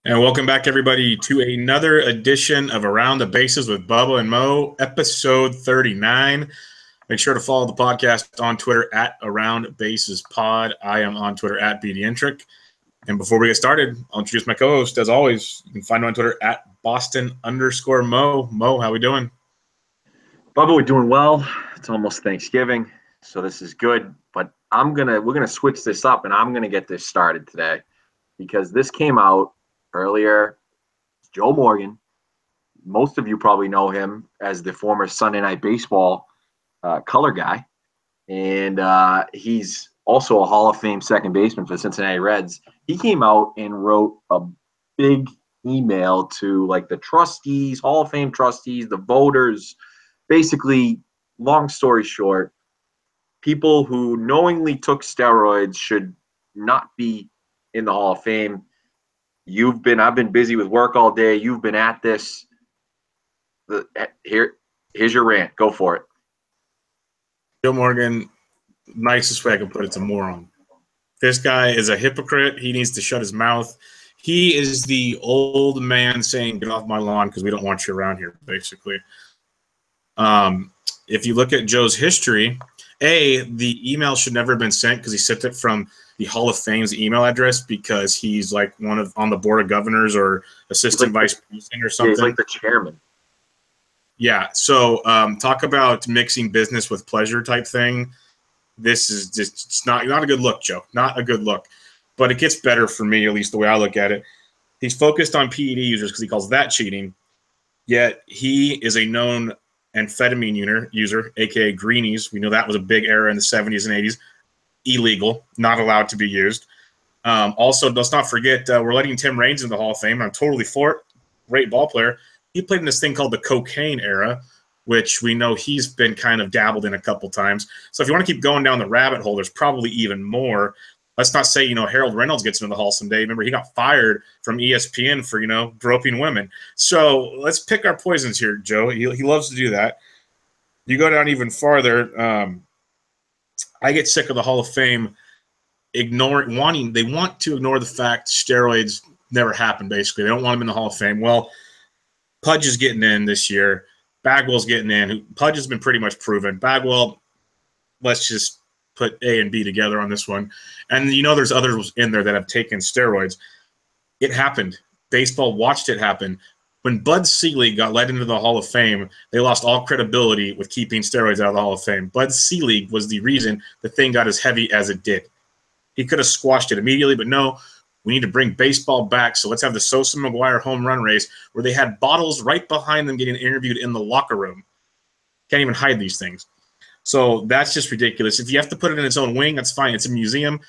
And welcome back, everybody, to another edition of Around the Bases with Bubba and Mo, episode 39. Make sure to follow the podcast on Twitter at Around Bases Pod. I am on Twitter at BDentric. And before we get started, I'll introduce my co-host. As always, you can find him on Twitter at Boston_Mo. Mo, how we doing? Bubba, we're doing well. It's almost Thanksgiving, so this is good. But we're gonna switch this up, and I'm gonna get this started today because this came out earlier. Joe Morgan. Most of you probably know him as the former Sunday Night Baseball color guy, and he's also a Hall of Fame second baseman for the Cincinnati Reds. He came out and wrote a big email to like the trustees, Hall of Fame trustees, the voters. Basically, long story short, people who knowingly took steroids should not be in the Hall of Fame. I've been busy with work all day. You've been at this. Here's your rant. Go for it. Joe Morgan, nicest way I can put it's a moron. This guy is a hypocrite. He needs to shut his mouth. He is the old man saying, "Get off my lawn because we don't want you around here," basically. If you look at Joe's history, the email should never have been sent because he sent it from the Hall of Fame's email address because he's like on the board of governors or assistant vice president or something. He's like the chairman. Yeah. So talk about mixing business with pleasure type thing. This is just it's not a good look, Joe. Not a good look. But it gets better for me, at least the way I look at it. He's focused on PED users because he calls that cheating. Yet he is a known amphetamine user, aka greenies. We know that was a big era in the 70s and 80s. Illegal, not allowed to be used. Also, let's not forget, we're letting Tim Raines in the Hall of Fame. I'm totally for it. Great ball player. He played in this thing called the cocaine era, which we know he's been kind of dabbled in a couple times. So if you want to keep going down the rabbit hole, there's probably even more. Let's not say, Harold Reynolds gets into the Hall someday. Remember, he got fired from ESPN for, groping women. So let's pick our poisons here, Joe. He loves to do that. You go down even farther. I get sick of the Hall of Fame they want to ignore the fact steroids never happened, basically. They don't want them in the Hall of Fame. Well, Pudge is getting in this year. Bagwell's getting in. Pudge has been pretty much proven. Bagwell, let's just put A and B together on this one. And there's others in there that have taken steroids. It happened. Baseball watched it happen. When Bud Selig got let into the Hall of Fame, they lost all credibility with keeping steroids out of the Hall of Fame. Bud Selig was the reason the thing got as heavy as it did. He could have squashed it immediately, but no, we need to bring baseball back. So let's have the Sosa McGuire home run race where they had bottles right behind them getting interviewed in the locker room. Can't even hide these things. So that's just ridiculous. If you have to put it in its own wing, that's fine. It's a museum.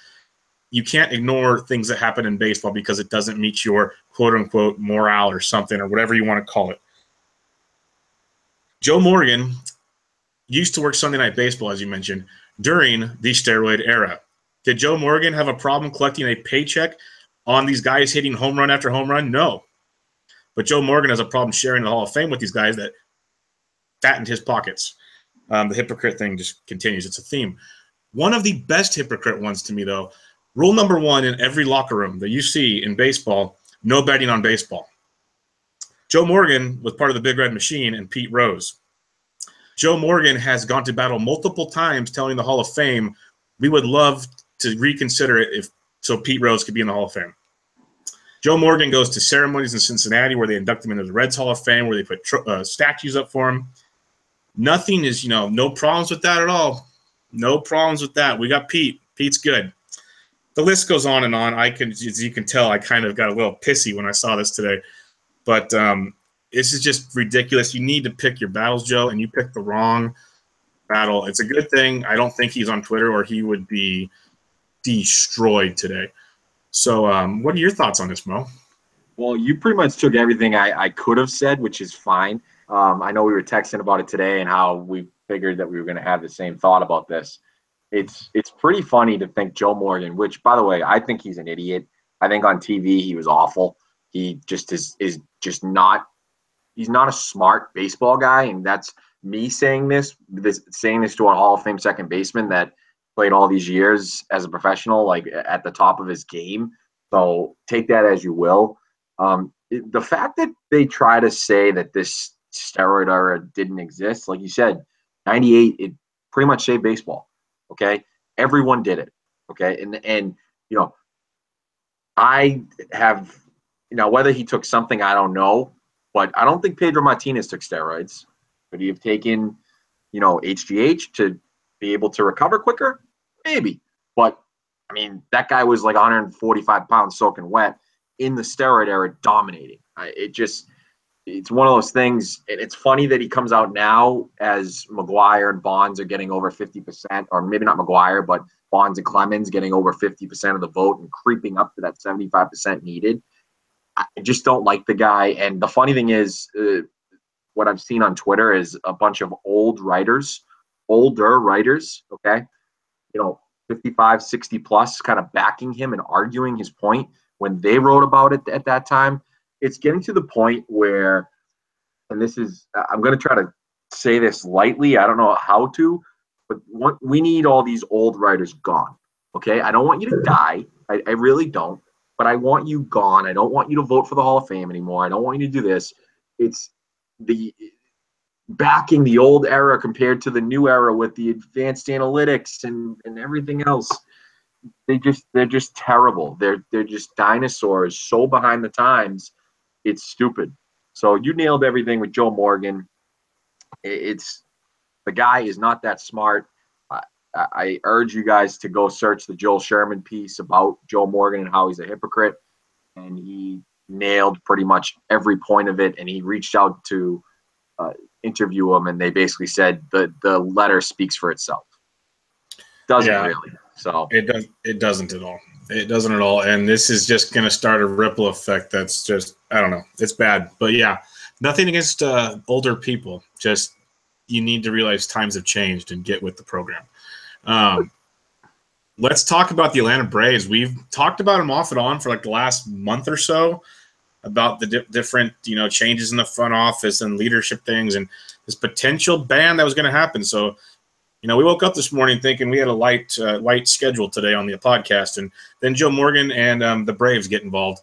You can't ignore things that happen in baseball because it doesn't meet your quote-unquote morale or something or whatever you want to call it. Joe Morgan used to work Sunday Night Baseball, as you mentioned, during the steroid era. Did Joe Morgan have a problem collecting a paycheck on these guys hitting home run after home run? No. But Joe Morgan has a problem sharing the Hall of Fame with these guys that fattened his pockets. The hypocrite thing just continues. It's a theme. One of the best hypocrite ones to me, though, rule number one in every locker room that you see in baseball, no betting on baseball. Joe Morgan was part of the Big Red Machine and Pete Rose. Joe Morgan has gone to battle multiple times telling the Hall of Fame, we would love to reconsider it so Pete Rose could be in the Hall of Fame. Joe Morgan goes to ceremonies in Cincinnati where they induct him into the Reds Hall of Fame, where they put statues up for him. Nothing is, no problems with that at all. No problems with that. We got Pete. Pete's good. The list goes on and on. As you can tell, I kind of got a little pissy when I saw this today. But this is just ridiculous. You need to pick your battles, Joe, and you picked the wrong battle. It's a good thing. I don't think he's on Twitter or he would be destroyed today. So what are your thoughts on this, Mo? Well, you pretty much took everything I could have said, which is fine. I know we were texting about it today and how we figured that we were going to have the same thought about this. It's pretty funny to think Joe Morgan, which, by the way, I think he's an idiot. I think on TV he was awful. He just is just not – he's not a smart baseball guy, and that's me saying this to a Hall of Fame second baseman that played all these years as a professional, like at the top of his game. So take that as you will. The fact that they try to say that this steroid era didn't exist, like you said, 98, it pretty much saved baseball. Okay. Everyone did it. Okay. And, I have, whether he took something, I don't know, but I don't think Pedro Martinez took steroids. Could he have taken, HGH to be able to recover quicker? Maybe. But, I mean, that guy was like 145 pounds soaking wet in the steroid era, dominating. It's one of those things. It's funny that he comes out now as McGuire and Bonds are getting over 50%, or maybe not McGuire, but Bonds and Clemens getting over 50% of the vote and creeping up to that 75% needed. I just don't like the guy. And the funny thing is, what I've seen on Twitter is a bunch of older writers, okay, 55, 60 plus, kind of backing him and arguing his point when they wrote about it at that time. It's getting to the point where, and this is, I'm going to try to say this lightly, I don't know how to, but we need all these old writers gone, okay? I don't want you to die. I really don't. But I want you gone. I don't want you to vote for the Hall of Fame anymore. I don't want you to do this. It's the backing the old era compared to the new era with the advanced analytics and everything else. They're just terrible. They're just dinosaurs, so behind the times. It's stupid. So you nailed everything with Joe Morgan. The guy is not that smart. I urge you guys to go search the Joel Sherman piece about Joe Morgan and how he's a hypocrite. And he nailed pretty much every point of it. And he reached out to interview him, and they basically said the letter speaks for itself. Doesn't really. So it doesn't at all. It doesn't at all. And this is just going to start a ripple effect. That's just, I don't know. It's bad. But yeah, nothing against older people. Just you need to realize times have changed and get with the program. Let's talk about the Atlanta Braves. We've talked about them off and on for like the last month or so about the different, changes in the front office and leadership things and this potential ban that was going to happen. So, we woke up this morning thinking we had a light schedule today on the podcast, and then Joe Morgan and the Braves get involved.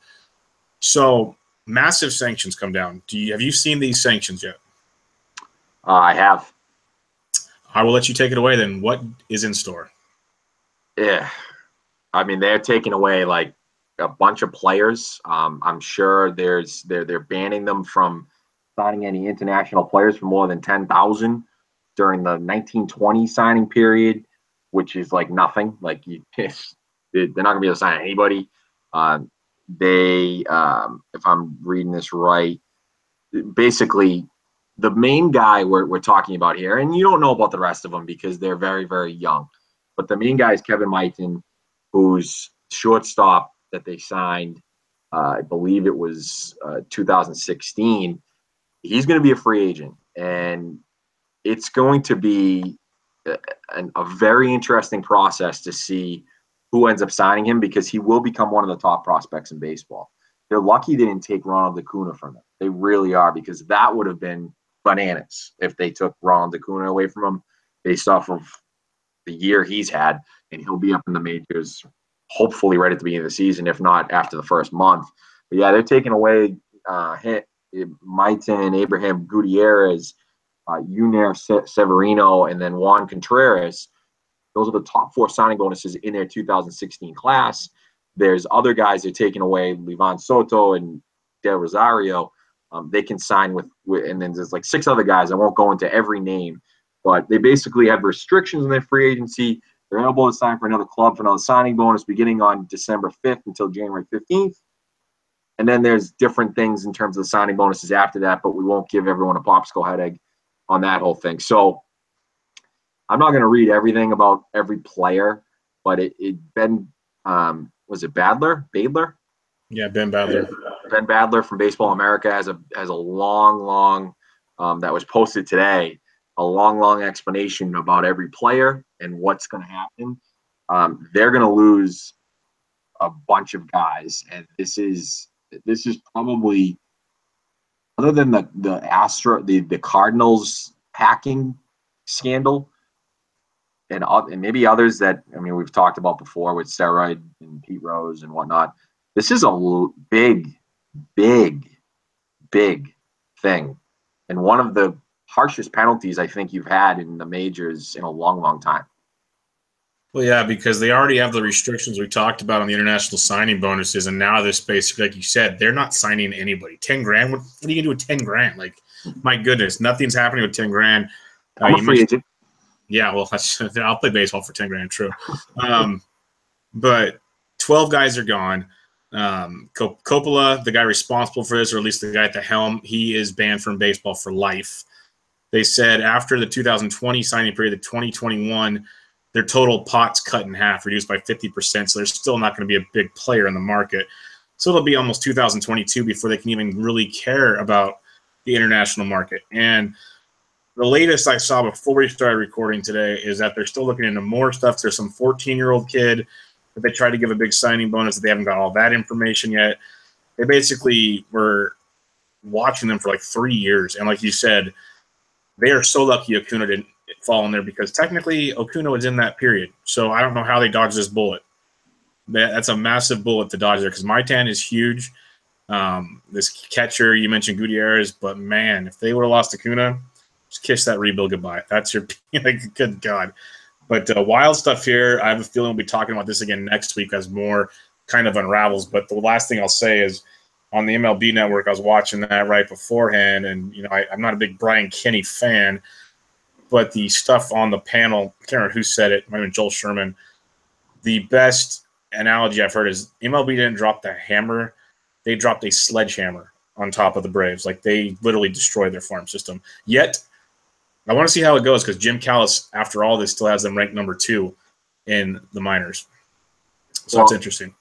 So massive sanctions come down. Have you seen these sanctions yet? I have. I will let you take it away then. What is in store? Yeah. I mean, they're taking away like a bunch of players. I'm sure they're banning them from signing any international players for more than 10,000 during the 1920 signing period, which is like nothing. Like they're not gonna be able to sign anybody. If I'm reading this right, basically the main guy we're talking about here, and you don't know about the rest of them because they're very, very young, but the main guy is Kevin Maitin, who's shortstop that they signed. I believe it was 2016. He's going to be a free agent, and it's going to be a very interesting process to see who ends up signing him, because he will become one of the top prospects in baseball. They're lucky they didn't take Ronald Acuna from him. They really are, because that would have been bananas if they took Ronald Acuna away from him based off of the year he's had, and he'll be up in the majors hopefully right at the beginning of the season, if not after the first month. But yeah, they're taking away Maitin, Abraham Gutierrez, Yunier Severino, and then Juan Contreras. Those are the top 4 signing bonuses in their 2016 class. There's other guys they're taking away, Livan Soto and Del Rosario. They can sign with, and then there's like 6 other guys. I won't go into every name, but they basically have restrictions in their free agency. They're able to sign for another club for another signing bonus beginning on December 5th until January 15th. And then there's different things in terms of the signing bonuses after that, but we won't give everyone a popsicle headache on that whole thing. So I'm not going to read everything about every player, but was it Badler? Yeah, Ben Badler. Ben Badler from Baseball America has a long that was posted today, a long explanation about every player and what's going to happen. They're going to lose a bunch of guys, and this is probably, other than the Cardinals hacking scandal, and maybe others that, I mean, we've talked about before with steroid and Pete Rose and whatnot. This is a big big, big thing. And one of the harshest penalties I think you've had in the majors in a long, long time. Well, yeah, because they already have the restrictions we talked about on the international signing bonuses, and now this basically, like you said, they're not signing anybody. 10 grand? What are you gonna do with 10 grand? Like, my goodness, nothing's happening with 10 grand. I'm a free agent. Yeah, well, I'll play baseball for 10 grand, true. But 12 guys are gone. Coppola, the guy responsible for this, or at least the guy at the helm, he is banned from baseball for life. They said after the 2020 signing period, the 2021, their total pot's cut in half, reduced by 50%. So they're still not going to be a big player in the market. So it'll be almost 2022 before they can even really care about the international market. And the latest I saw before we started recording today is that they're still looking into more stuff. There's some 14-year-old kid that they tried to give a big signing bonus that they haven't got all that information yet. They basically were watching them for like 3 years. And like you said, they are so lucky Acuna didn't fall in there because technically Acuna was in that period. So I don't know how they dodged this bullet. That's a massive bullet to dodge there because Maitan is huge. This catcher, you mentioned Gutierrez, but man, if they would have lost Acuna, just kiss that rebuild goodbye. That's your like, good God. But wild stuff here. I have a feeling we'll be talking about this again next week as more kind of unravels. But the last thing I'll say is on the MLB Network, I was watching that right beforehand, and I'm not a big Brian Kenny fan, but the stuff on the panel, I can't remember who said it, might have been Joel Sherman. The best analogy I've heard is MLB didn't drop the hammer; they dropped a sledgehammer on top of the Braves. Like they literally destroyed their farm system. Yet I want to see how it goes because Jim Callis, after all this, still has them ranked number 2 in the minors. So that's interesting.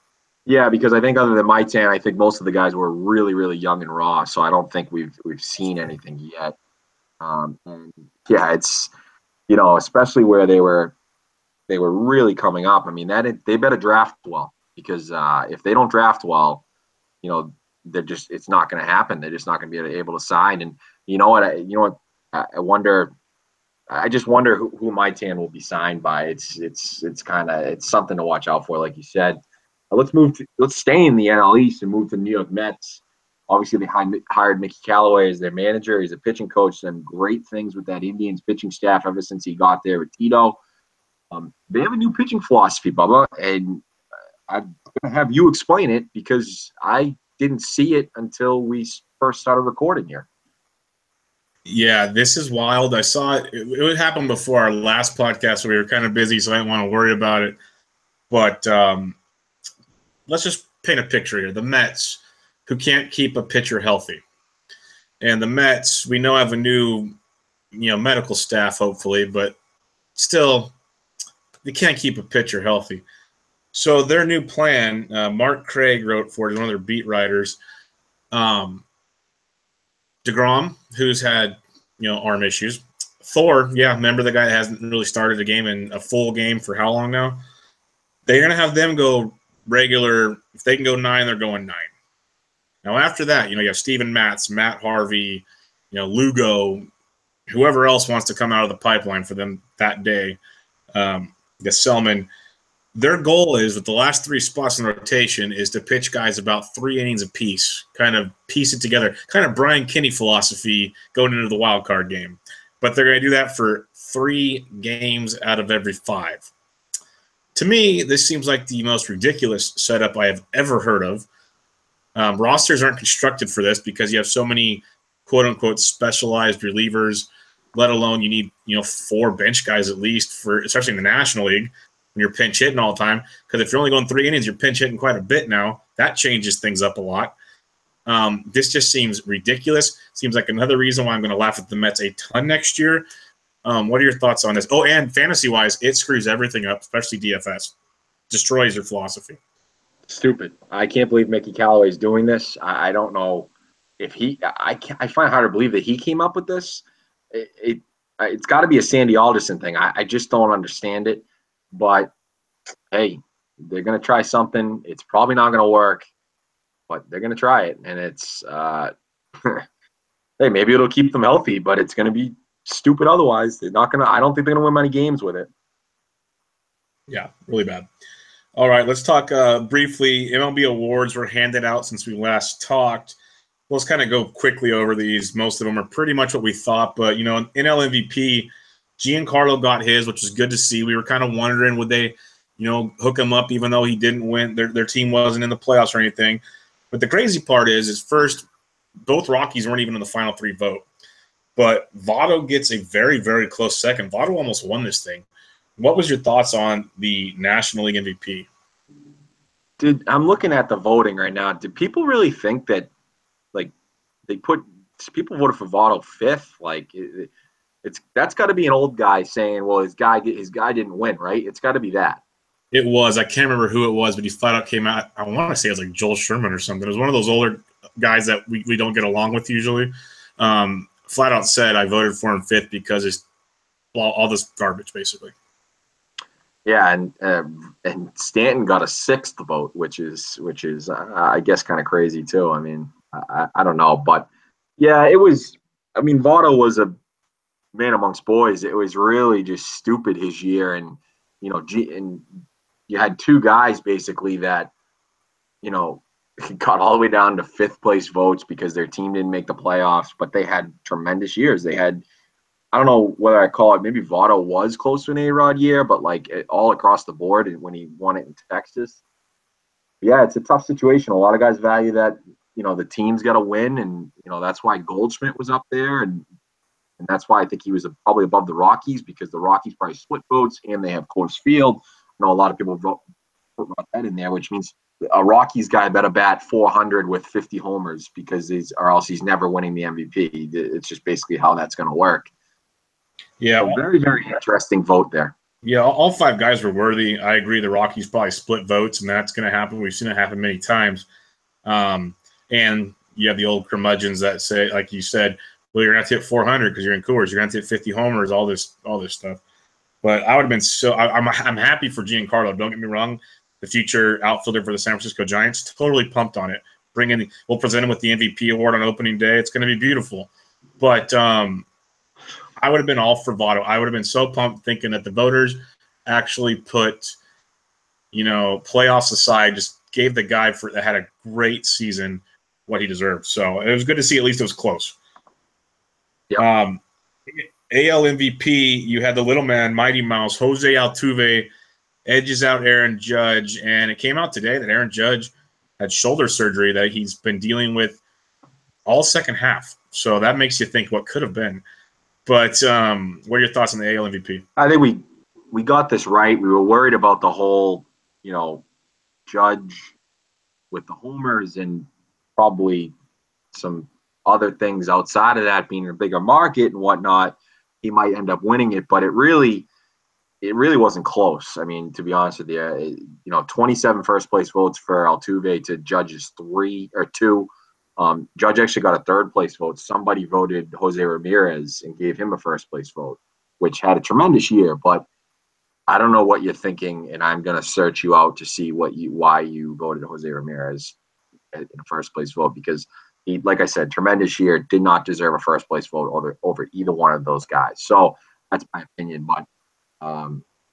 Yeah, because I think other than Maitan, I think most of the guys were really, really young and raw. So I don't think we've seen anything yet. And yeah, it's especially where they were really coming up. I mean, they better draft well because if they don't draft well, it's not going to happen. They're just not going to be able to sign. And you know what? I wonder. I just wonder who Maitan will be signed by. It's something to watch out for, like you said. Let's stay in the NL East and move to the New York Mets. Obviously, they hired Mickey Callaway as their manager. He's a pitching coach. Done great things with that Indians pitching staff ever since he got there with Tito. They have a new pitching philosophy, Bubba, and I'm going to have you explain it because I didn't see it until we first started recording here. Yeah, this is wild. I saw it. It would happen before our last podcast, so we were kind of busy, so I didn't want to worry about it. But let's just paint a picture here. The Mets, who can't keep a pitcher healthy. And the Mets, we know, have a new, medical staff, hopefully, but still, they can't keep a pitcher healthy. So their new plan, Mark Craig wrote for it, one of their beat writers, DeGrom, who's had, arm issues. Thor, yeah, remember the guy that hasn't really started a game in a full game for how long now? They're going to have them go regular. If they can go 9, they're going 9. Now, after that, you have Steven Matz, Matt Harvey, Lugo, whoever else wants to come out of the pipeline for them that day, Selman. Their goal is, with the last 3 spots in the rotation, is to pitch guys about 3 innings apiece, kind of piece it together, kind of Brian Kinney philosophy going into the wild card game. But they're going to do that for 3 games out of every 5. To me, this seems like the most ridiculous setup I have ever heard of. Rosters aren't constructed for this because you have so many quote-unquote specialized relievers, let alone you need 4 bench guys at least, for especially in the National League when you're pinch hitting all the time. Because if you're only going 3 innings, you're pinch hitting quite a bit now. That changes things up a lot. This just seems ridiculous. Seems like another reason why I'm going to laugh at the Mets a ton next year. What are your thoughts on this? Oh, and fantasy-wise, it screws everything up, especially DFS. Destroys your philosophy. Stupid. I can't believe Mickey Callaway is doing this. I don't know if I find it hard to believe that he came up with this. It's got to be a Sandy Alderson thing. I just don't understand it. But, hey, they're going to try something. It's probably not going to work, but they're going to try it. And it's hey, maybe it'll keep them healthy, but it's going to be stupid otherwise. They're not going to – I don't think they're going to win many games with it. Yeah, really bad. All right, let's talk briefly. MLB Awards were handed out since we last talked. Let's kind of go quickly over these. Most of them are pretty much what we thought, but NL MVP, Giancarlo got his, which is good to see. We were kind of wondering would they, hook him up even though he didn't win. Their team wasn't in the playoffs or anything. But the crazy part is first, both Rockies weren't even in the final three vote. But Votto gets a very, very close second. Votto almost won this thing. What was your thoughts on the National League MVP? I'm looking at the voting right now. Did people really think that, like, people voted for Votto fifth? Like, that's got to be an old guy saying, well, his guy didn't win, right? It's got to be that. It was. I can't remember who it was, but he flat out came out. I want to say it was like Joel Sherman or something. It was one of those older guys that we don't get along with usually. Flat out said, I voted for him fifth because it's all this garbage, basically. Yeah, and Stanton got a sixth vote, which is I guess kind of crazy too. I mean, I don't know, but yeah, it was. I mean, Votto was a man amongst boys. It was really just stupid his year, and and you had two guys basically that got all the way down to fifth place votes because their team didn't make the playoffs, but they had tremendous years. They had. I don't know whether I call it, maybe Votto was close to an A-Rod year, but like all across the board when he won it in Texas. Yeah, it's a tough situation. A lot of guys value that, the team's got to win. And, that's why Goldschmidt was up there. And that's why I think he was probably above the Rockies because the Rockies probably split votes and they have Coors Field. I know a lot of people put that in there, which means a Rockies guy better bat 400 with 50 homers or else he's never winning the MVP. It's just basically how that's going to work. Yeah, so very, very interesting vote there. Yeah, all five guys were worthy. I agree. The Rockies probably split votes, and that's going to happen. We've seen it happen many times. And you have the old curmudgeons that say, like you said, well, you're going to have to hit 400 because you're in Coors. You're going to have to hit 50 homers, all this stuff. But I would have been I'm happy for Giancarlo. Don't get me wrong. The future outfielder for the San Francisco Giants, totally pumped on it. We'll present him with the MVP award on opening day. It's going to be beautiful. But I would have been all for Votto. I would have been so pumped thinking that the voters actually put, playoffs aside, just gave the guy that had a great season what he deserved. So it was good to see at least it was close. Yep. AL MVP, you had the little man, Mighty Mouse, Jose Altuve, edges out Aaron Judge. And it came out today that Aaron Judge had shoulder surgery that he's been dealing with all second half. So that makes you think what could have been. But what are your thoughts on the AL MVP? I think we got this right. We were worried about the whole, Judge with the homers and probably some other things outside of that being a bigger market and whatnot. He might end up winning it, but it really wasn't close. I mean, to be honest with you, 27 first place votes for Altuve to Judge's 3 or 2. Judge actually got a third place vote. Somebody voted Jose Ramirez and gave him a first place vote, which had a tremendous year. But I don't know what you're thinking, and I'm going to search you out to see why you voted Jose Ramirez in the first place vote because he, like I said, tremendous year, did not deserve a first place vote over either one of those guys. So that's my opinion. But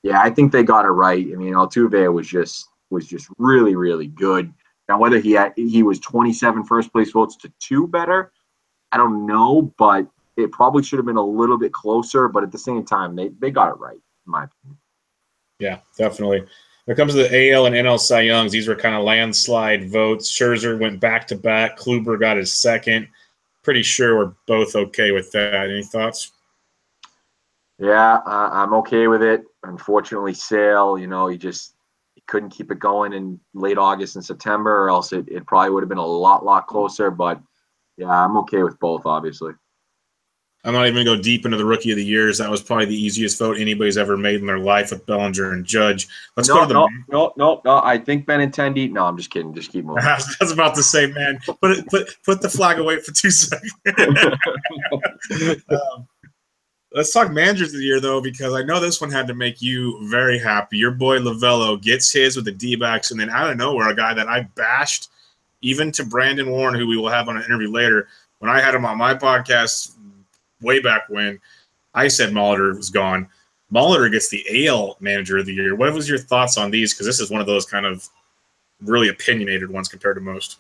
yeah, I think they got it right. I mean, Altuve was just really, really good. Now, whether he was 27 first place votes to 2 better, I don't know, but it probably should have been a little bit closer. But at the same time, they got it right, in my opinion. Yeah, definitely. When it comes to the AL and NL Cy Youngs, these were kind of landslide votes. Scherzer went back-to-back. Kluber got his second. Pretty sure we're both okay with that. Any thoughts? Yeah, I'm okay with it. Unfortunately, Sale, he couldn't keep it going in late August and September, or else it probably would have been a lot closer. But yeah, I'm okay with both, obviously. I'm not even going to go deep into the Rookie of the Years. That was probably the easiest vote anybody's ever made in their life with Bellinger and Judge. Let's go to the No. I think Benintendi. No, I'm just kidding. Just keep moving. I was about to say, man, put the flag away for 2 seconds. Let's talk managers of the year, though, because I know this one had to make you very happy. Your boy Lovello gets his with the D-backs, and then out of nowhere, a guy that I bashed, even to Brandon Warne, who we will have on an interview later. When I had him on my podcast way back when, I said Molitor was gone. Molitor gets the AL Manager of the Year. What was your thoughts on these? Because this is one of those kind of really opinionated ones compared to most.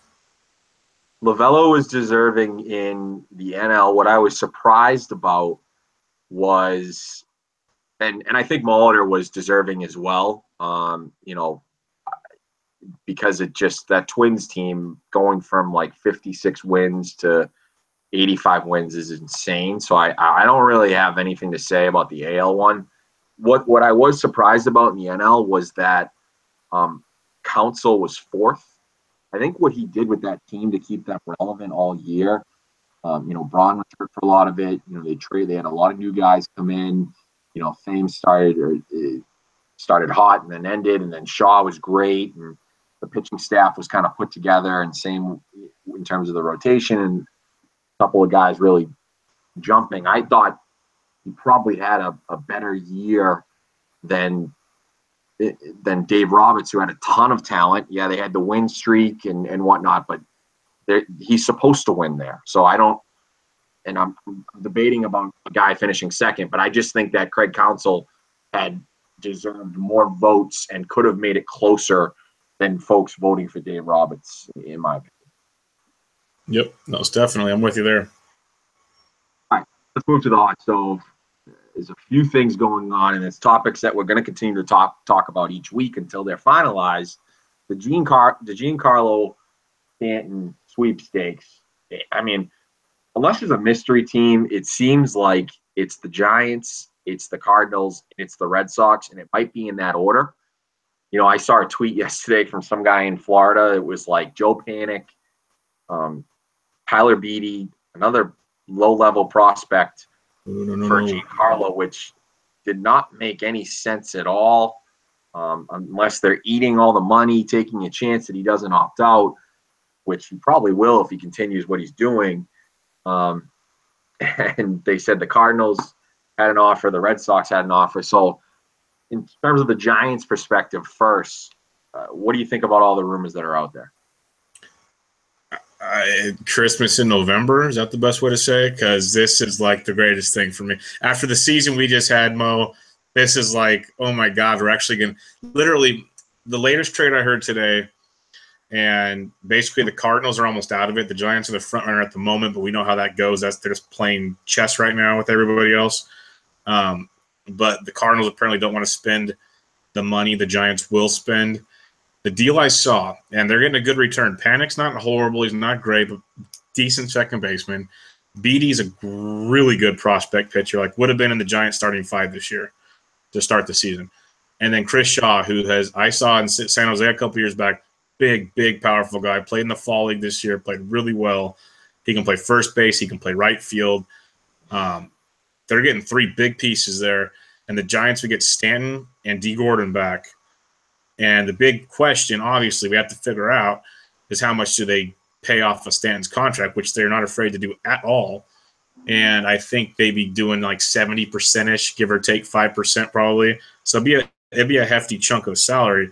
Lovello was deserving in the NL. What I was surprised about was, and I think Molitor was deserving as well, because it just, that Twins team going from like 56 wins to 85 wins is insane. So I don't really have anything to say about the AL one. What I was surprised about in the NL was that Counsell was fourth. I think what he did with that team to keep them relevant all year, Braun was hurt for a lot of it. They had a lot of new guys come in. Fame started hot and then ended, and then Shaw was great, and the pitching staff was kind of put together, and same in terms of the rotation, and a couple of guys really jumping. I thought he probably had a better year than Dave Roberts, who had a ton of talent. Yeah, they had the win streak and whatnot, but he's supposed to win there. So I don't, and I'm debating about a guy finishing second, but I just think that Craig Counsell had deserved more votes and could have made it closer than folks voting for Dave Roberts, in my opinion. Yep, most definitely. I'm with you there. All right, let's move to the hot stove. There's a few things going on, and it's topics that we're going to continue to talk about each week until they're finalized. The Giancarlo Stanton sweepstakes. I mean, unless there's a mystery team, it seems like it's the Giants, it's the Cardinals, it's the Red Sox, and it might be in that order. I saw a tweet yesterday from some guy in Florida. It was like Joe Panic, Tyler Beatty, another low-level prospect for Giancarlo, which did not make any sense at all, unless they're eating all the money, taking a chance that he doesn't opt out, which he probably will if he continues what he's doing. And they said the Cardinals had an offer, the Red Sox had an offer. So in terms of the Giants' perspective first, what do you think about all the rumors that are out there? Christmas in November, is that the best way to say? Because this is like the greatest thing for me. After the season we just had, Mo, this is like, oh my God, we're actually going to literally the latest trade I heard today, and basically the Cardinals are almost out of it. The Giants are the front runner at the moment, but we know how that goes. They're just playing chess right now with everybody else. But the Cardinals apparently don't want to spend the money the Giants will spend. The deal I saw, and they're getting a good return. Panic's not horrible. He's not great, but decent second baseman. Beatty's a really good prospect pitcher, like would have been in the Giants starting five this year to start the season. And then Chris Shaw, who I saw in San Jose a couple years back, big, powerful guy. Played in the fall league this year, played really well. He can play first base. He can play right field. They're getting three big pieces there. And the Giants would get Stanton and D. Gordon back. And the big question, obviously, we have to figure out is how much do they pay off of Stanton's contract, which they're not afraid to do at all. And I think they'd be doing like 70%-ish, give or take 5% probably. So it'd be a hefty chunk of salary.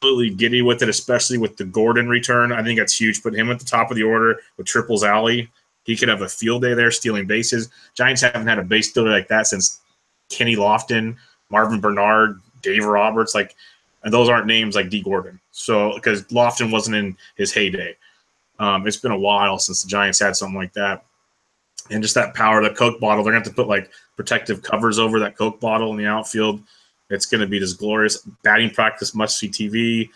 Absolutely giddy with it, especially with the Gordon return. I think that's huge. Put him at the top of the order with Triples Alley. He could have a field day there stealing bases. Giants haven't had a base stealer like that since Kenny Lofton, Marvin Bernard, Dave Roberts, and those aren't names like D. Gordon. So, because Lofton wasn't in his heyday. It's been a while since the Giants had something like that. And just that power, the Coke bottle, they're going to have to put protective covers over that Coke bottle in the outfield. It's going to be just glorious. Batting practice, must-see TV.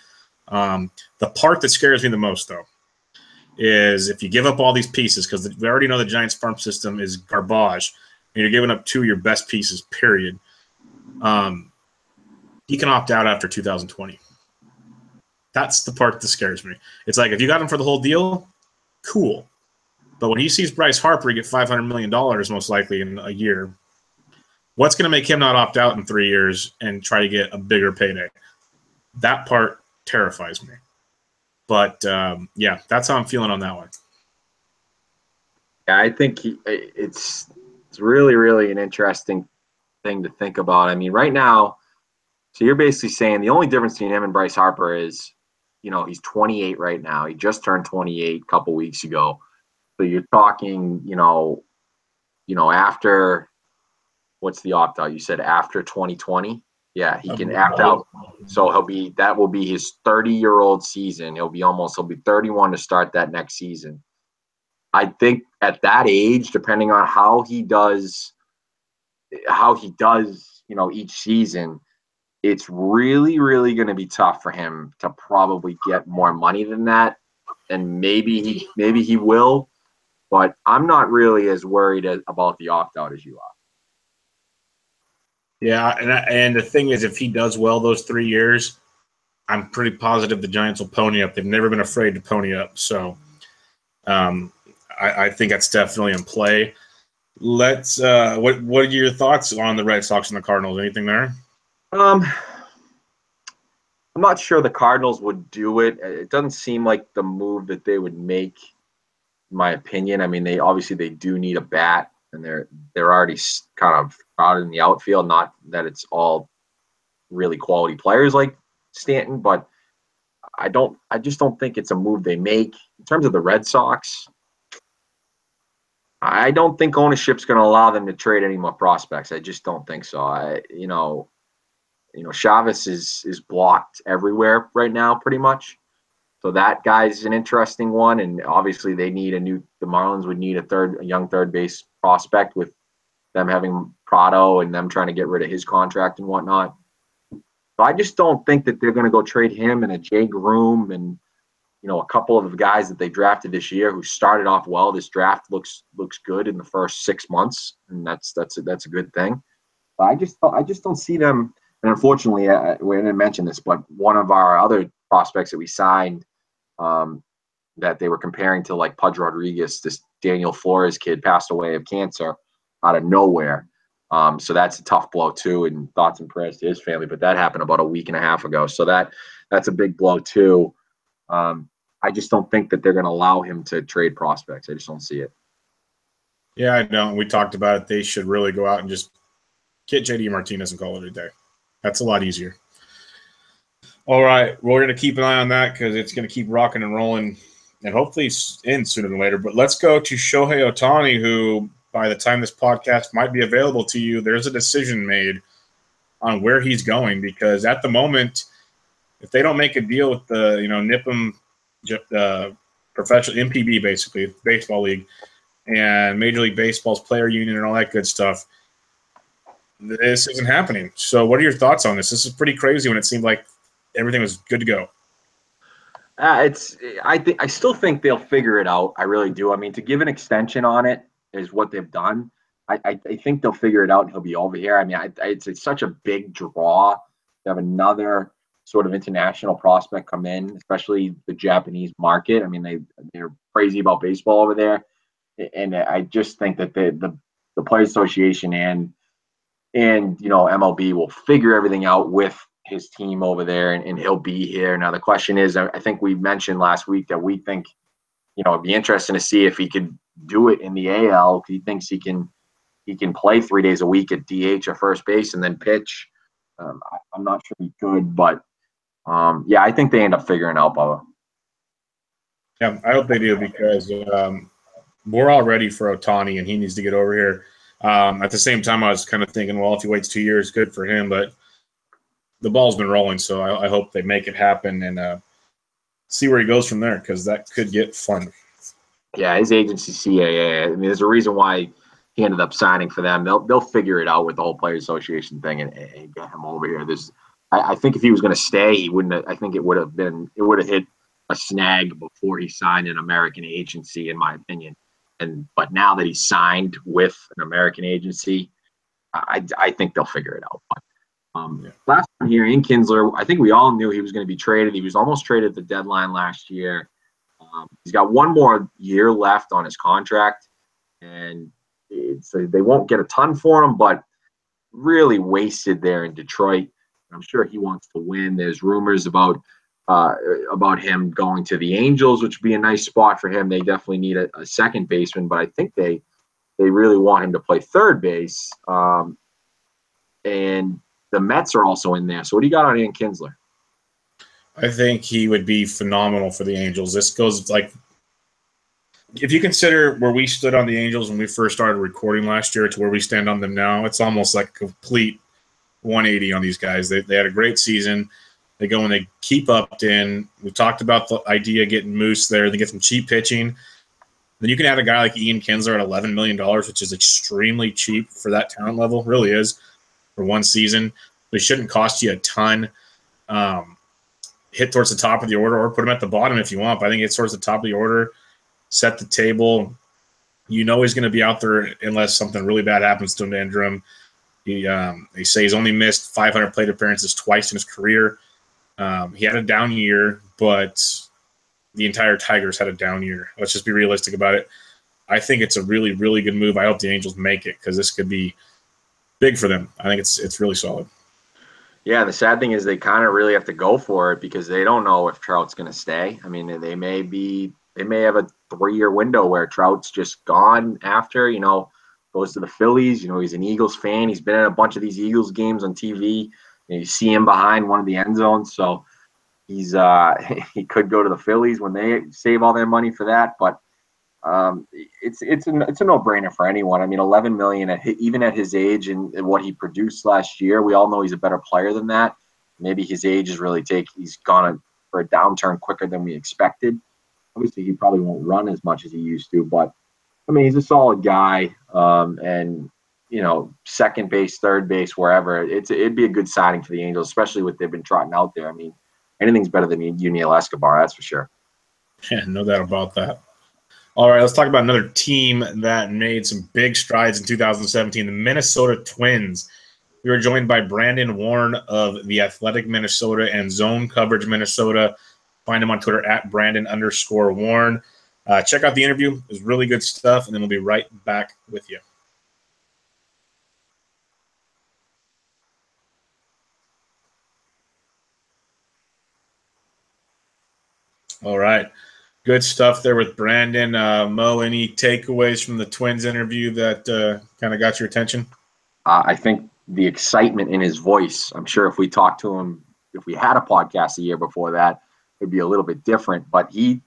The part that scares me the most, though, is if you give up all these pieces, because we already know the Giants farm system is garbage, and you're giving up two of your best pieces, period. He can opt out after 2020. That's the part that scares me. It's like, if you got him for the whole deal, cool. But when he sees Bryce Harper get $500 million most likely in a year, what's going to make him not opt out in 3 years and try to get a bigger payday? That part terrifies me. But, yeah, that's how I'm feeling on that one. Yeah, I think it's really, really an interesting thing to think about. I mean, right now, so you're basically saying the only difference between him and Bryce Harper is, he's 28 right now. He just turned 28 a couple weeks ago. So you're talking, after what's the opt out? You said after 2020. Yeah, he can believe opt out. So that will be his 30-year-old season. He'll be 31 to start that next season. I think at that age, depending on how he does, each season, it's really, really going to be tough for him to probably get more money than that. And maybe he will, but I'm not really as worried about the opt out as you are. Yeah, and the thing is, if he does well those 3 years, I'm pretty positive the Giants will pony up. They've never been afraid to pony up. So I think that's definitely in play. Let's what are your thoughts on the Red Sox and the Cardinals? Anything there? I'm not sure the Cardinals would do it. It doesn't seem like the move that they would make, in my opinion. I mean, they do need a bat, and they're already kind of crowded in the outfield. Not that it's all really quality players like Stanton, but I just don't think it's a move they make. In terms of the Red Sox, I don't think ownership's going to allow them to trade any more prospects. I just don't think so. Chavez is blocked everywhere right now, pretty much. So that guy's an interesting one, and obviously the Marlins would need a young third base prospect with them having Prado and them trying to get rid of his contract and whatnot. So I just don't think that they're going to go trade him and a Jay Groom and a couple of the guys that they drafted this year who started off well. This draft looks good in the first 6 months, and that's a good thing. But I just don't see them. And unfortunately, we didn't mention this, but one of our other prospects that we signed, that they were comparing to like Pudge Rodriguez, this Daniel Flores kid, passed away of cancer out of nowhere. So that's a tough blow too, and thoughts and prayers to his family. But that happened about a week and a half ago, so that's a big blow too. I just don't think that they're going to allow him to trade prospects. I just don't see it. Yeah, I don't. We talked about it. They should really go out and just get JD Martinez and call it a day. That's a lot easier. All right, we're going to keep an eye on that because it's going to keep rocking and rolling, and hopefully in sooner than later. But let's go to Shohei Otani, who by the time this podcast might be available to you, there's a decision made on where he's going, because at the moment, if they don't make a deal with the NIPM, professional MPB, basically baseball league, and Major League Baseball's player union and all that good stuff, this isn't happening. So what are your thoughts on this? This is pretty crazy when it seemed like everything was good to go. I still think they'll figure it out. I really do. I mean, to give an extension on it is what they've done. I think they'll figure it out and he'll be over here. I mean, it's such a big draw to have another sort of international prospect come in, especially the Japanese market. I mean, they're crazy about baseball over there, and I just think that the Players Association and MLB will figure everything out with his team over there, and he'll be here. Now the question is, I think we mentioned last week that we think it'd be interesting to see if he could do it in the AL. He thinks he can play 3 days a week at DH or first base and then pitch. I'm not sure he could, but I think they end up figuring out, Bubba. Yeah, I hope they do, because we're all ready for Otani, and he needs to get over here. At the same time, I was kind of thinking, well, if he waits 2 years, good for him. But the ball's been rolling, so I hope they make it happen and see where he goes from there, because that could get fun. Yeah, his agency, CAA. I mean, there's a reason why he ended up signing for them. They'll figure it out with the whole Players Association thing and get him over here. I think if he was going to stay, he wouldn't. I think it would have hit a snag before he signed an American agency, in my opinion. But now that he's signed with an American agency, I think they'll figure it out. But, last one here, Ian Kinsler, I think we all knew he was going to be traded. He was almost traded at the deadline last year. He's got one more year left on his contract, and they won't get a ton for him, but really wasted there in Detroit. I'm sure he wants to win. There's rumors about him going to the Angels, which would be a nice spot for him. They definitely need a second baseman, but I think they really want him to play third base. And the Mets are also in there. So what do you got on Ian Kinsler? I think he would be phenomenal for the Angels. This goes like if you consider where we stood on the Angels when we first started recording last year to where we stand on them now, it's almost like a complete 180 on these guys. They had a great season. They go and they keep Upton. We talked about the idea of getting Moose there. They get some cheap pitching. Then you can add a guy like Ian Kinsler at $11 million, which is extremely cheap for that talent level. Really is for one season. They shouldn't cost you a ton. Hit towards the top of the order or put him at the bottom if you want. But I think it's towards the top of the order. Set the table. You know he's going to be out there unless something really bad happens to him to injure him. They say he's only missed 500 plate appearances twice in his career. He had a down year, but the entire Tigers had a down year. Let's just be realistic about it. I think it's a really, really good move. I hope the Angels make it because this could be big for them. I think it's really solid. Yeah, the sad thing is they kind of really have to go for it because they don't know if Trout's going to stay. I mean, they may have a 3-year window where Trout's just gone after, goes to the Phillies. He's an Eagles fan. He's been at a bunch of these Eagles games on TV. You see him behind one of the end zones. So he's he could go to the Phillies when they save all their money for that. But it's a no-brainer for anyone. I mean, $11 million even at his age and what he produced last year, we all know he's a better player than that. Maybe his age is he's gone for a downturn quicker than we expected. Obviously, he probably won't run as much as he used to, but I mean, he's a solid guy. And second base, third base, wherever, it'd be a good signing for the Angels, especially what they've been trotting out there. I mean, anything's better than Yuniel Escobar, that's for sure. Yeah, no doubt about that. All right, let's talk about another team that made some big strides in 2017, the Minnesota Twins. We were joined by Brandon Warne of The Athletic Minnesota and Zone Coverage Minnesota. Find him on Twitter at Brandon_Warne. Check out the interview. It was really good stuff, and then we'll be right back with you. All right. Good stuff there with Brandon. Mo, any takeaways from the Twins interview that kind of got your attention? I think the excitement in his voice, I'm sure if we talked to him, if we had a podcast a year before that, it'd be a little bit different. But he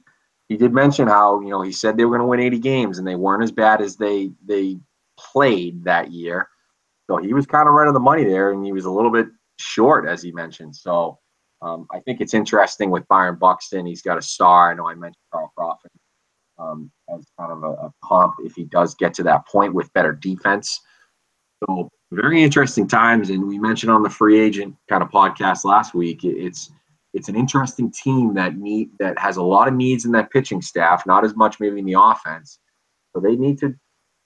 did mention how, he said they were going to win 80 games, and they weren't as bad as they played that year. So he was kind of right on the money there, and he was a little bit short, as he mentioned. So I think it's interesting with Byron Buxton. He's got a star. I know I mentioned Carl Crawford as kind of a comp if he does get to that point with better defense. So very interesting times. And we mentioned on the free agent kind of podcast last week, it's an interesting team that has a lot of needs in that pitching staff, not as much maybe in the offense. So they need to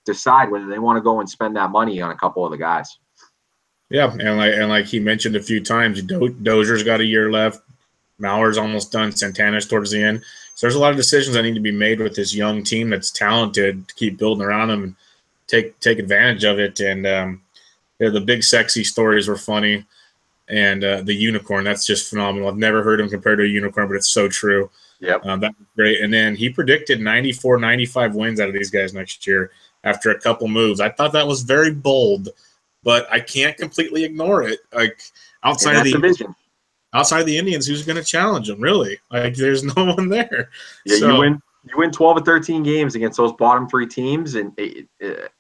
decide whether they want to go and spend that money on a couple of the guys. Yeah, and like he mentioned a few times, Dozier's got a year left. Mauer's almost done. Santana's towards the end. So there's a lot of decisions that need to be made with this young team that's talented to keep building around them and take advantage of it. And the big sexy stories were funny. And the unicorn, that's just phenomenal. I've never heard him compared to a unicorn, but it's so true. Yep. That was great. And then he predicted 94, 95 wins out of these guys next year after a couple moves. I thought that was very bold, but I can't completely ignore it. Like outside of the Indians, who's going to challenge them? Really? Like there's no one there. Yeah, so, you win 12 or 13 games against those bottom three teams, and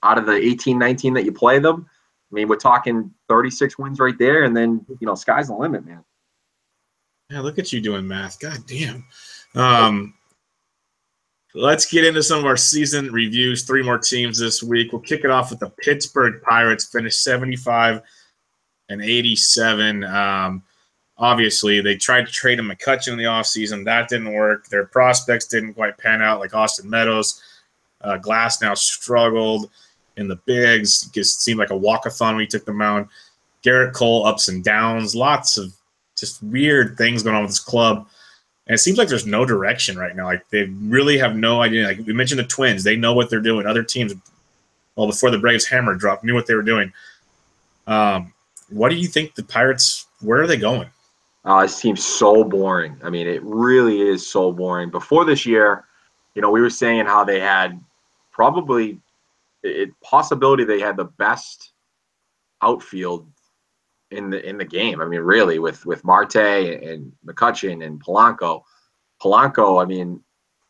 out of the 18, 19 that you play them, I mean, we're talking 36 wins right there, and then sky's the limit, man. Yeah, look at you doing math. God damn. Let's get into some of our season reviews. 3 more teams this week. We'll kick it off with the Pittsburgh Pirates. Finished 75 and 87. Obviously, they tried to trade McCutchen in the offseason. That didn't work. Their prospects didn't quite pan out, like Austin Meadows. Glass now struggled in the bigs. It just seemed like a walk-a-thon when he took the mound. Garrett Cole, ups and downs. Lots of just weird things going on with this club. And it seems like there's no direction right now. Like they really have no idea. Like we mentioned the Twins. They know what they're doing. Other teams, before the Braves hammer dropped, knew what they were doing. What do you think the Pirates, where are they going? This team's so boring. I mean, it really is so boring. Before this year, we were saying how they had possibility they had the best outfield in the game. I mean, really, with Marte and McCutchen and Polanco. Polanco, I mean,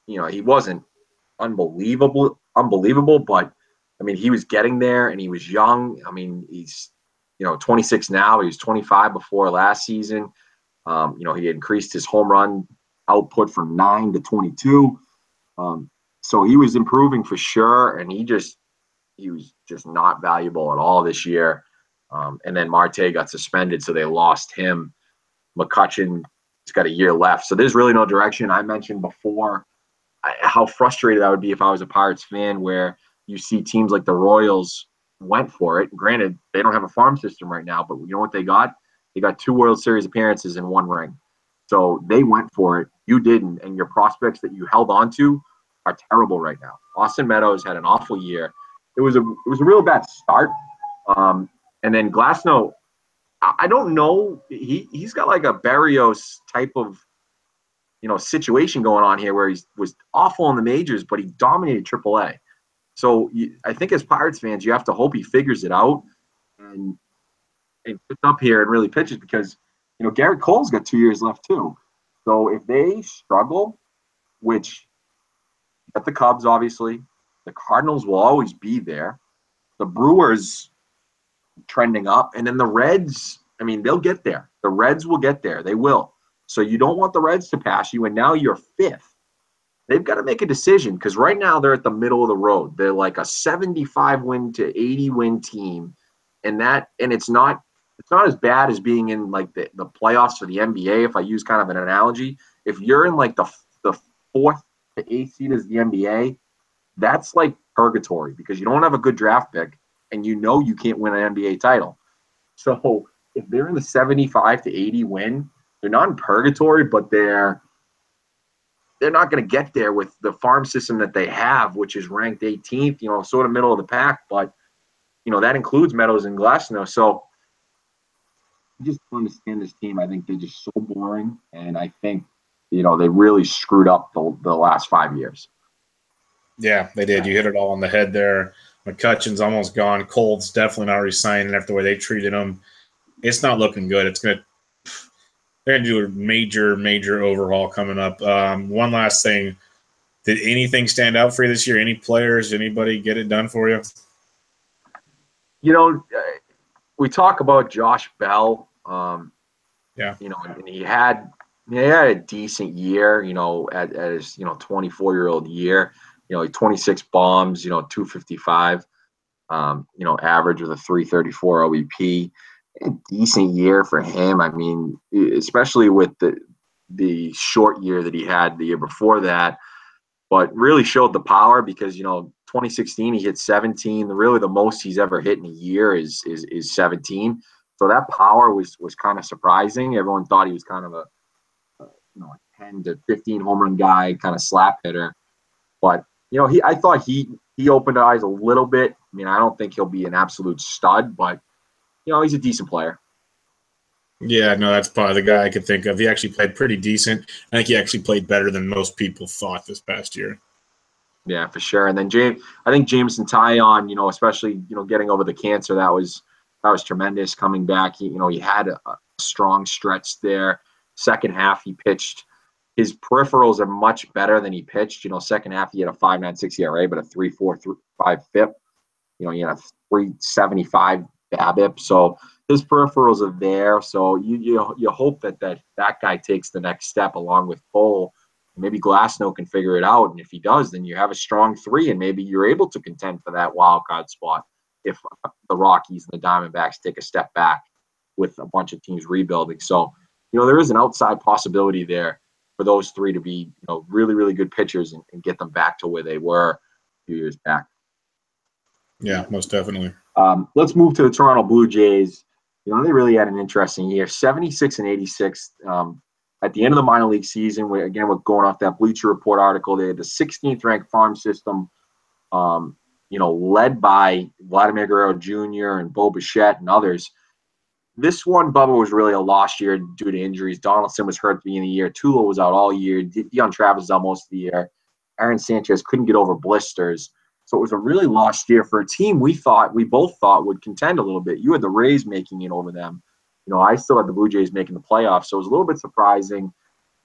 he wasn't unbelievable. But I mean, he was getting there, and he was young. I mean, he's 26 now. He was 25 before last season. He increased his home run output from 9 to 22. So he was improving for sure, and he was just not valuable at all this year. And then Marte got suspended, so they lost him. McCutcheon's got a year left, so there's really no direction. I mentioned before how frustrated I would be if I was a Pirates fan, where you see teams like the Royals went for it. Granted, they don't have a farm system right now, but you know what they got? They got 2 World Series appearances and 1 ring. So they went for it. You didn't, and your prospects that you held on to are terrible right now. Austin Meadows had an awful year. It was a real bad start. And then Glasnow, I don't know. He's got like a Barrios type of situation going on here, where he was awful in the majors, but he dominated AAA. So I think as Pirates fans, you have to hope he figures it out and puts up here and really pitches, because Garrett Cole's got 2 years left too. So if they struggle, which at the Cubs, obviously, the Cardinals will always be there. The Brewers trending up, and then the Reds, I mean, they'll get there. The Reds will get there. They will. So you don't want the Reds to pass you, and now you're 5th. They've got to make a decision, because right now they're at the middle of the road. They're like a 75 win to 80 win team, and it's not as bad as being in like the playoffs for the NBA. If I use kind of an analogy, if you're in like the 4th to 8th seed as the NBA, that's like purgatory, because you don't have a good draft pick, and you can't win an NBA title. So if they're in the 75 to 80 win, they're not in purgatory, but they're not going to get there with the farm system that they have, which is ranked 18th, sort of middle of the pack. But, that includes Meadows and Glasnow. So I just don't understand this team. I think they're just so boring. And I think, they really screwed up the last 5 years. Yeah, they did. You hit it all on the head there. McCutcheon's almost gone. Cole's definitely not resigning after the way they treated him. It's not looking good. They're going to do a major overhaul coming up. One last thing. Did anything stand out for you this year? Any players, anybody get it done for you? We talk about Josh Bell. Yeah. And he had a decent year, at his, 24-year-old year. 26 bombs, 255, average with a 334 OBP. A decent year for him. I mean, especially with the short year that he had the year before that, but really showed the power, because 2016 he hit 17. Really, the most he's ever hit in a year is 17. So that power was kind of surprising. Everyone thought he was kind of a 10 to 15 home run guy, kind of slap hitter. But I thought he opened eyes a little bit. I mean, I don't think he'll be an absolute stud, but he's a decent player. Yeah, no, that's probably the guy I could think of. He actually played pretty decent. I think he actually played better than most people thought this past year. Yeah, for sure. And then I think Jameson Taillon, especially getting over the cancer, that was tremendous coming back. He had a strong stretch there. Second half he pitched. His peripherals are much better than he pitched. Second half he had a 5.96 ERA, but a 3.45 FIP. He had a 3.75 BABIP. So his peripherals are there. So you hope that guy takes the next step along with Cole. Maybe Glasnow can figure it out, and if he does, then you have a strong 3, and maybe you're able to contend for that wild card spot if the Rockies and the Diamondbacks take a step back with a bunch of teams rebuilding. So there is an outside possibility there for those 3 to be really, really good pitchers and get them back to where they were a few years back. Yeah, most definitely. Let's move to the Toronto Blue Jays. They really had an interesting year, 76 and 86. At the end of the minor league season, we're going off that Bleacher Report article. They had the 16th ranked farm system, led by Vladimir Guerrero Jr. and Bo Bichette and others. This one, Bubba, was really a lost year due to injuries. Donaldson was hurt at the beginning of the year. Tulo was out all year. Deion Travis was out most of the year. Aaron Sanchez couldn't get over blisters. So it was a really lost year for a team we both thought would contend a little bit. You had the Rays making it over them. I still had the Blue Jays making the playoffs, so it was a little bit surprising.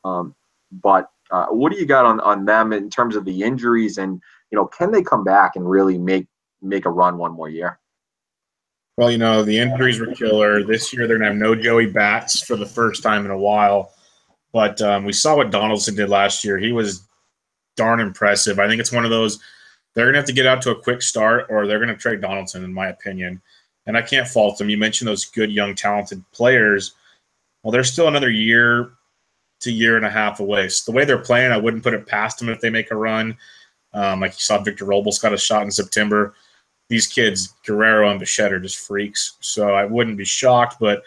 But What do you got on them in terms of the injuries, and can they come back and really make a run one more year? Well, the injuries were killer. This year they're going to have no Joey Bats for the first time in a while. But we saw what Donaldson did last year. He was darn impressive. I think it's one of those, they're going to have to get out to a quick start or they're going to trade Donaldson, in my opinion. And I can't fault them. You mentioned those good, young, talented players. Well, they're still another year to year and a half away. So the way they're playing, I wouldn't put it past them if they make a run. Like you saw Victor Robles got a shot in September. These kids, Guerrero and Bichette, are just freaks. So I wouldn't be shocked, but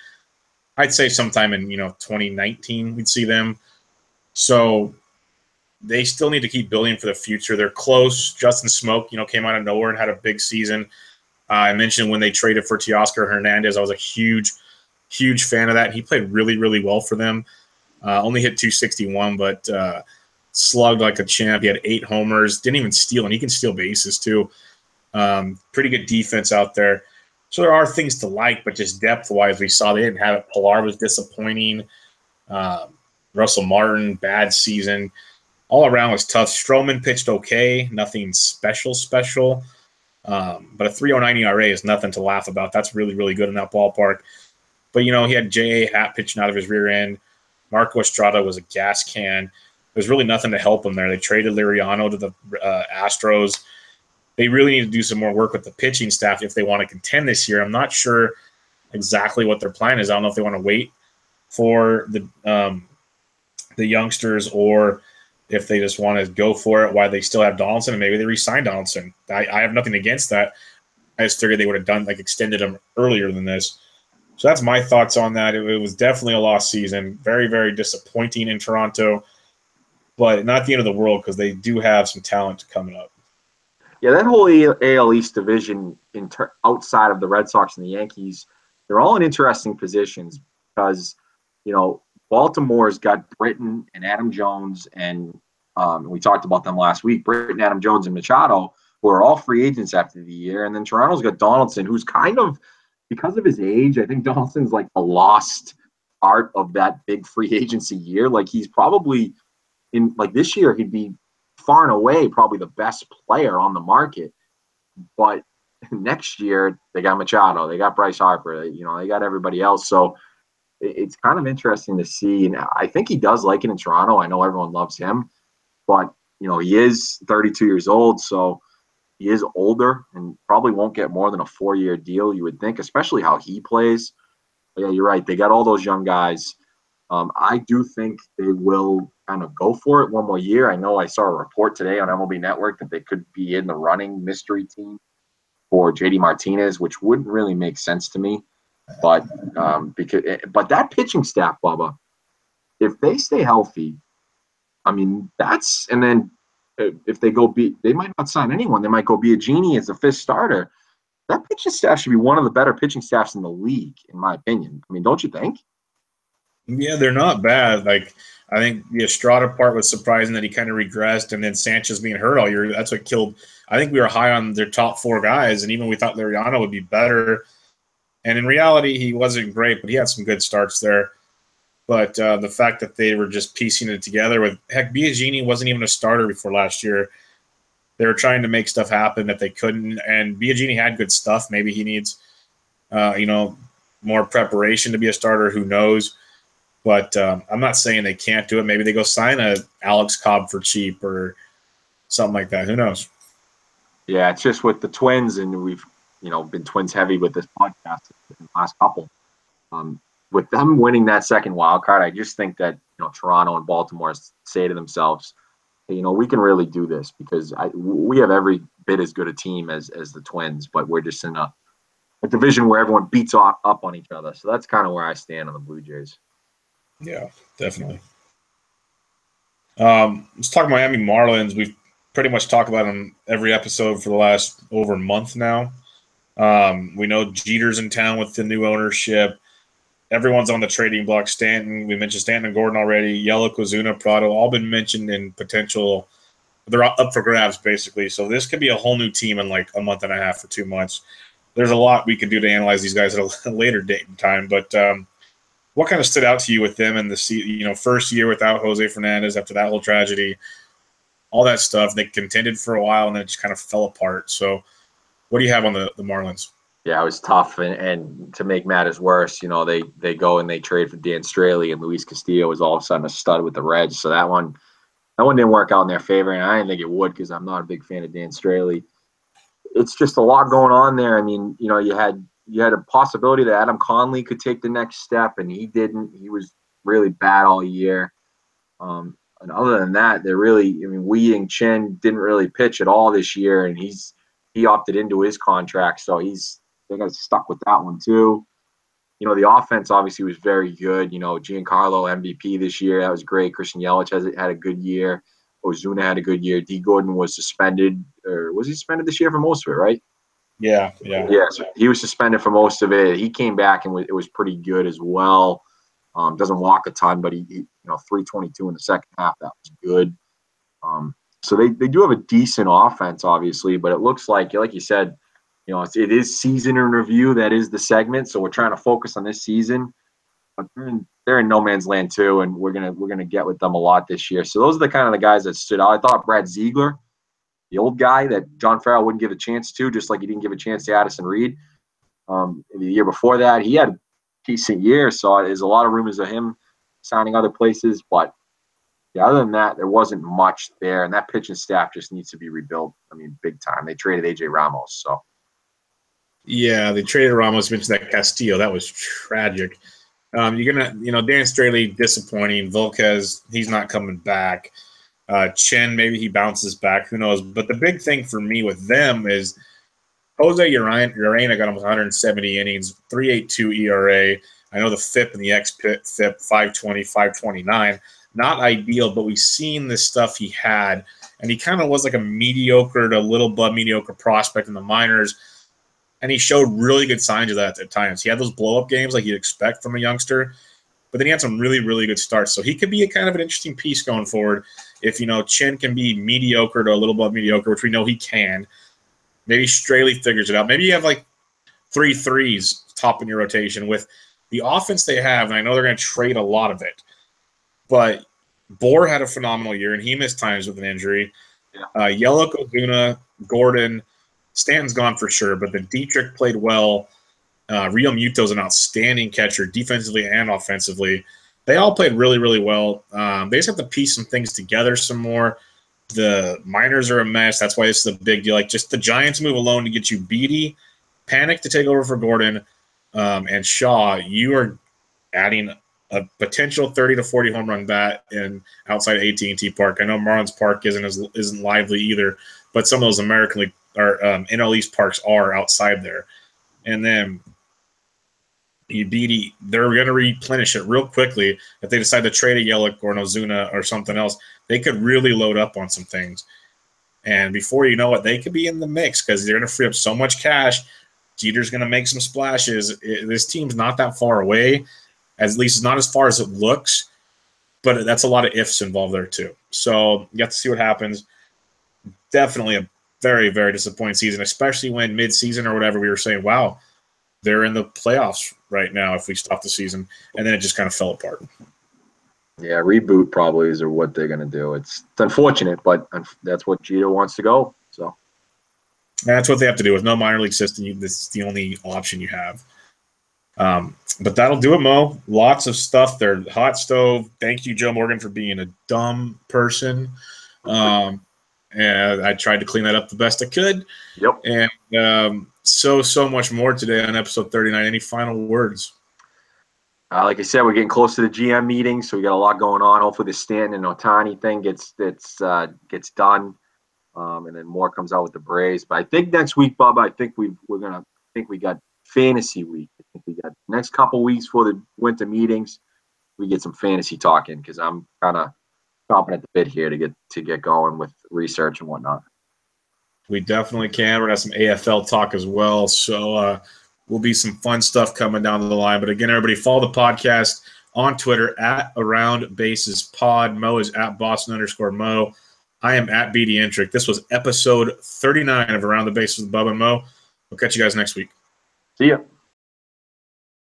I'd say sometime in 2019 we'd see them. So they still need to keep building for the future. They're close. Justin Smoke, came out of nowhere and had a big season. I mentioned when they traded for Teoscar Hernandez, I was a huge fan of that. He played really, really well for them. Only hit 261, but slugged like a champ. He had 8 homers. Didn't even steal, and he can steal bases too. Pretty good defense out there. So there are things to like, but just depth-wise, we saw they didn't have it. Pilar was disappointing. Russell Martin, bad season. All around was tough. Stroman pitched okay, nothing special. But a 3.09 ERA is nothing to laugh about. That's really, really good in that ballpark. But, he had J.A. Happ pitching out of his rear end. Marco Estrada was a gas can. There's really nothing to help him there. They traded Liriano to the Astros. They really need to do some more work with the pitching staff if they want to contend this year. I'm not sure exactly what their plan is. I don't know if they want to wait for the youngsters or if they just want to go for it while they still have Donaldson, and maybe they re-sign Donaldson. I have nothing against that. I just figured they would have extended him earlier than this. So that's my thoughts on that. It was definitely a lost season. Very, very disappointing in Toronto, but not the end of the world because they do have some talent coming up. Yeah, that whole AL East division outside of the Red Sox and the Yankees, they're all in interesting positions because, Baltimore's got Britton and Adam Jones, and we talked about them last week, Britton, Adam Jones, and Machado, who are all free agents after the year. And then Toronto's got Donaldson, who's kind of, because of his age, I think Donaldson's like a lost art of that big free agency year. Like he's probably this year, he'd be far and away probably the best player on the market. But next year, they got Machado, they got Bryce Harper, they got everybody else. So it's kind of interesting to see. And I think he does like it in Toronto. I know everyone loves him, but, he is 32 years old. So he is older and probably won't get more than a 4-year deal, you would think, especially how he plays. But yeah, you're right. They got all those young guys. I do think they will kind of go for it one more year. I know I saw a report today on MLB Network that they could be in the running mystery team for JD Martinez, which wouldn't really make sense to me. But but that pitching staff, Bubba, if they stay healthy, I mean, and then if they they might not sign anyone. They might go Biagini as the 5th starter. That pitching staff should be one of the better pitching staffs in the league, in my opinion. I mean, don't you think? Yeah, they're not bad. Like, I think the Estrada part was surprising that he kind of regressed, and then Sanchez being hurt all year, that's what killed. I think we were high on their top 4 guys, and even we thought Liriano would be better. And in reality, he wasn't great, but he had some good starts there. But the fact that they were just piecing it together with, heck, Biagini wasn't even a starter before last year. They were trying to make stuff happen that they couldn't. And Biagini had good stuff. Maybe he needs, more preparation to be a starter. Who knows? But I'm not saying they can't do it. Maybe they go sign a Alex Cobb for cheap or something like that. Who knows? Yeah, it's just with the Twins, and we've been Twins heavy with this podcast in the last couple. With them winning that second wild card, I just think that Toronto and Baltimore say to themselves, hey, we can really do this because we have every bit as good a team as the Twins, but we're just in a division where everyone beats up on each other. So that's kind of where I stand on the Blue Jays. Yeah, definitely. Let's talk Miami Marlins. We've pretty much talked about them every episode for the last over a month now. We know Jeter's in town with the new ownership. Everyone's on the trading block. Stanton, we mentioned Stanton and Gordon already. Yelich, Ozuna, Prado, all been mentioned in potential. They're up for grabs, basically. So this could be a whole new team in like a month and a half or 2 months. There's a lot we could do to analyze these guys at a later date and time. But what kind of stood out to you with them in the first year without Jose Fernandez after that whole tragedy, all that stuff? They contended for a while and then it just kind of fell apart. So what do you have on the Marlins? Yeah, it was tough, and to make matters worse, they go and they trade for Dan Straley, and Luis Castillo was all of a sudden a stud with the Reds. So that one didn't work out in their favor, and I didn't think it would because I'm not a big fan of Dan Straley. It's just a lot going on there. I mean, you had a possibility that Adam Conley could take the next step, and he didn't. He was really bad all year. And other than that, Wei and Chen didn't really pitch at all this year, and he opted into his contract, so they got stuck with that one too. The offense obviously was very good. Giancarlo MVP this year, that was great. Christian Yelich had a good year. Ozuna had a good year. D. Gordon was suspended, or was he suspended this year for most of it, right? Yeah. So he was suspended for most of it. He came back and it was pretty good as well. Doesn't walk a ton, but he 322 in the second half. That was good. So they do have a decent offense, obviously, but it looks like you said, it is season in review. That is the segment. So we're trying to focus on this season, but they're in no man's land too, and we're gonna get with them a lot this year. So those are the kind of the guys that stood out. I thought Brad Ziegler, the old guy that John Farrell wouldn't give a chance to, just like he didn't give a chance to Addison Reed. The year before that, he had a decent year. So there's a lot of rumors of him signing other places, but yeah, other than that, there wasn't much there, and that pitching staff just needs to be rebuilt. I mean, big time. They traded AJ Ramos, so. Yeah, they traded Ramos. Mentioned that Castillo. That was tragic. Dan Straley disappointing. Volquez, he's not coming back. Chen, maybe he bounces back. Who knows? But the big thing for me with them is Jose Urena got almost 170 innings, 3.82 ERA. I know the FIP and the XFIP, 520, 529. Not ideal, but we've seen the stuff he had. And he kind of was like a mediocre to a little above mediocre prospect in the minors. And he showed really good signs of that at times. He had those blow-up games like you'd expect from a youngster, but then he had some really, really good starts. So he could be a kind of an interesting piece going forward if, Chen can be mediocre to a little above mediocre, which we know he can. Maybe Straley figures it out. Maybe you have like 3 threes top in your rotation with the offense they have, and I know they're going to trade a lot of it. But Bohr had a phenomenal year, and he missed times with an injury. Yeah. Yelich, Ozuna, Gordon – Stanton's gone for sure, but the Dietrich played well. Real Muto's an outstanding catcher, defensively and offensively. They all played really, really well. They just have to piece some things together some more. The minors are a mess. That's why it's the big deal. Like, just the Giants move alone to get you Beatty, Panic to take over for Gordon, and Shaw. You are adding a potential 30 to 40 home run bat in outside of AT&T Park. I know Marlins Park isn't lively either, but some of those American League or NL East parks are outside there. And then they're going to replenish it real quickly. If they decide to trade a Yelich or an Ozuna or something else, they could really load up on some things. And before you know it, they could be in the mix because they're going to free up so much cash. Jeter's going to make some splashes. This team's not that far away, at least it's not as far as it looks, but that's a lot of ifs involved there too. So you have to see what happens. Definitely a very, very disappointing season, especially when mid-season or whatever we were saying, wow, they're in the playoffs right now if we stop the season. And then it just kind of fell apart. Yeah, reboot probably is what they're going to do. It's unfortunate, but that's what Jeter wants to go. So and that's what they have to do. With no minor league system, this is the only option you have. But that'll do it, Mo. Lots of stuff there. Hot stove. Thank you, Joe Morgan, for being a dumb person. And I tried to clean that up the best I could. Yep. And so much more today on episode 39. Any final words? Like I said, we're getting close to the GM meeting, so we got a lot going on. Hopefully the Stanton and Otani thing gets done, and then more comes out with the Braves. But I think next week, Bubba, I think we got fantasy week. I think we got next couple weeks for the winter meetings. We get some fantasy talking because I'm kind of chomping at the bit here to get going with research and whatnot. We definitely can. We're gonna have some AFL talk as well. So will be some fun stuff coming down the line. But again, everybody follow the podcast on Twitter at Around Bases Pod. Mo is at Boston_Mo. I am at BD Entrick. This was episode 39 of Around the Bases with Bubba Mo. We'll catch you guys next week. See ya.